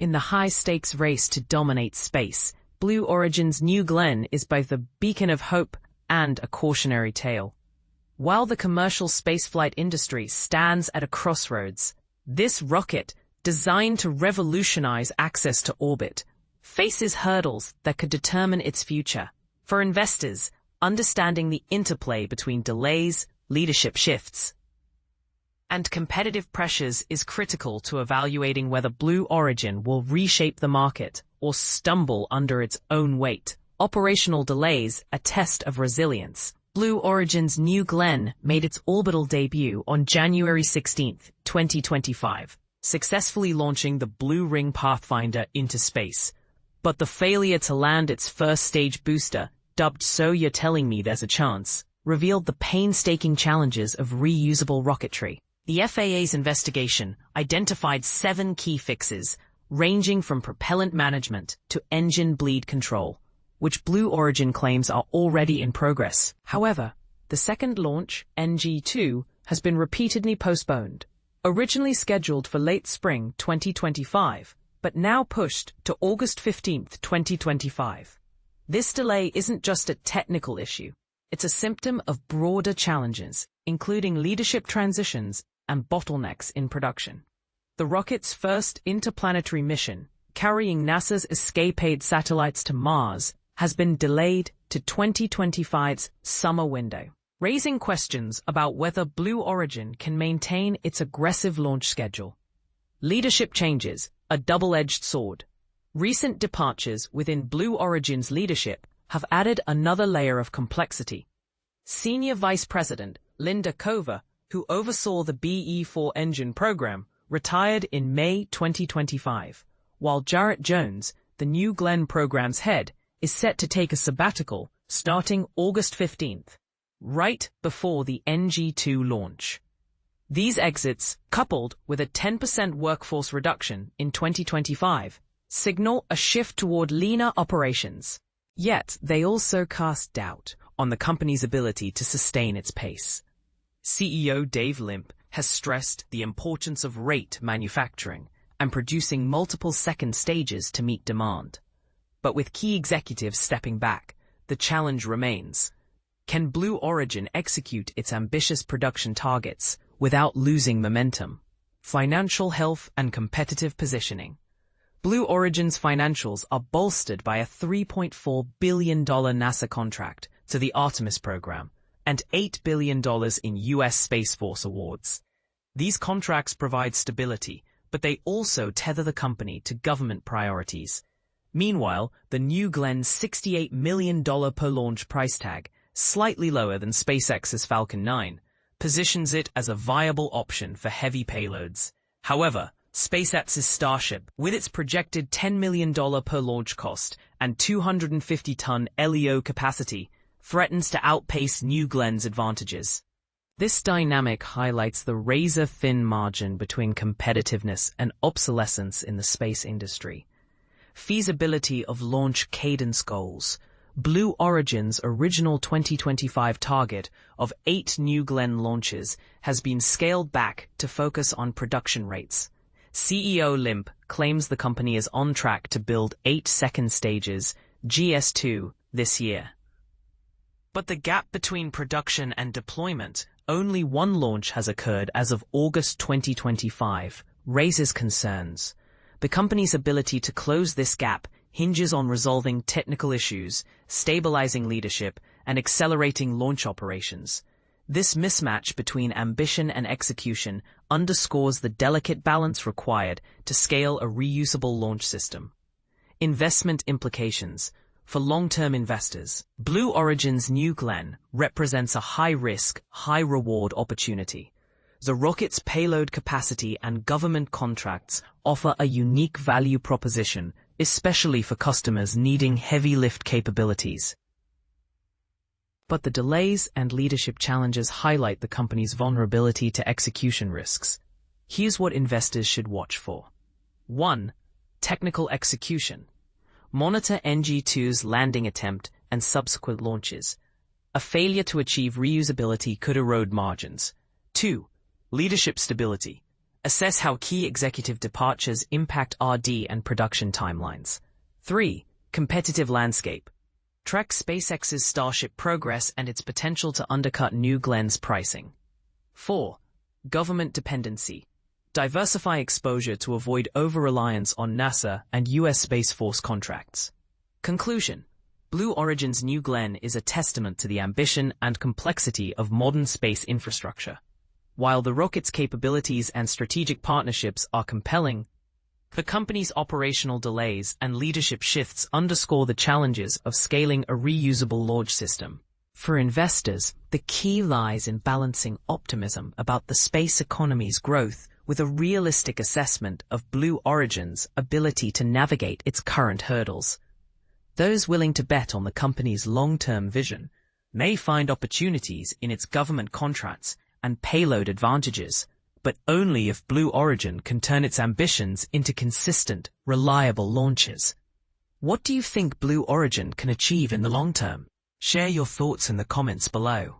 In the high-stakes race to dominate space, Blue Origin's New Glenn is both a beacon of hope and a cautionary tale. While the commercial spaceflight industry stands at a crossroads, this rocket, designed to revolutionize access to orbit, faces hurdles that could determine its future. For investors, understanding the interplay between delays, leadership shifts, and competitive pressures is critical to evaluating whether Blue Origin will reshape the market or stumble under its own weight. Operational delays, a test of resilience. Blue Origin's New Glenn made its orbital debut on January 16, 2025, successfully launching the Blue Ring Pathfinder into space. But the failure to land its first stage booster, dubbed So You're Telling Me There's a Chance, revealed the painstaking challenges of reusable rocketry. The FAA's investigation identified 7 key fixes, ranging from propellant management to engine bleed control, which Blue Origin claims are already in progress. However, the second launch, NG-2, has been repeatedly postponed. Originally scheduled for late spring 2025, but now pushed to August 15, 2025. This delay isn't just a technical issue. It's a symptom of broader challenges, including leadership transitions and bottlenecks in production. The rocket's first interplanetary mission, carrying NASA's ESCAPADE satellites to Mars, has been delayed to 2025's summer window, raising questions about whether Blue Origin can maintain its aggressive launch schedule. Leadership changes, a double-edged sword. Recent departures within Blue Origin's leadership have added another layer of complexity. Senior Vice President Linda Cova, who oversaw the BE-4 engine program, retired in May 2025, while Jarrett Jones, the New Glenn program's head, is set to take a sabbatical starting August 15th, right before the NG-2 launch. These exits, coupled with a 10% workforce reduction in 2025, signal a shift toward leaner operations. Yet, they also cast doubt on the company's ability to sustain its pace. CEO Dave Limp has stressed the importance of rate manufacturing and producing multiple second stages to meet demand. But with key executives stepping back, the challenge remains. Can Blue Origin execute its ambitious production targets without losing momentum? Financial health and competitive positioning. Blue Origin's financials are bolstered by a $3.4 billion NASA contract to the Artemis program and $8 billion in U.S. Space Force awards. These contracts provide stability, but they also tether the company to government priorities. Meanwhile, the New Glenn's $68 million per launch price tag, slightly lower than SpaceX's Falcon 9, positions it as a viable option for heavy payloads. However, SpaceX's Starship, with its projected $10 million per launch cost and 250-ton LEO capacity, threatens to outpace New Glenn's advantages. This dynamic highlights the razor-thin margin between competitiveness and obsolescence in the space industry. Feasibility of launch cadence goals. Blue Origin's original 2025 target of 8 New Glenn launches has been scaled back to focus on production rates. CEO Limp claims the company is on track to build 8 second stages, GS2, this year. But the gap between production and deployment, only one launch has occurred as of August 2025, raises concerns. The company's ability to close this gap hinges on resolving technical issues, stabilizing leadership, and accelerating launch operations. This mismatch between ambition and execution underscores the delicate balance required to scale a reusable launch system. Investment implications. For long-term investors, Blue Origin's New Glenn represents a high-risk, high-reward opportunity. The rocket's payload capacity and government contracts offer a unique value proposition, especially for customers needing heavy lift capabilities. But the delays and leadership challenges highlight the company's vulnerability to execution risks. Here's what investors should watch for. 1. Technical execution. Monitor NG-2's landing attempt and subsequent launches. A failure to achieve reusability could erode margins. 2. Leadership stability. Assess how key executive departures impact R&D and production timelines. 3. Competitive landscape. Track SpaceX's Starship progress and its potential to undercut New Glenn's pricing. 4. Government dependency. Diversify exposure to avoid over-reliance on NASA and U.S. Space Force contracts. Conclusion. Blue Origin's New Glenn is a testament to the ambition and complexity of modern space infrastructure. While the rocket's capabilities and strategic partnerships are compelling, the company's operational delays and leadership shifts underscore the challenges of scaling a reusable launch system. For investors, the key lies in balancing optimism about the space economy's growth with a realistic assessment of Blue Origin's ability to navigate its current hurdles. Those willing to bet on the company's long-term vision may find opportunities in its government contracts and payload advantages, but only if Blue Origin can turn its ambitions into consistent, reliable launches. What do you think Blue Origin can achieve in the long term? Share your thoughts in the comments below.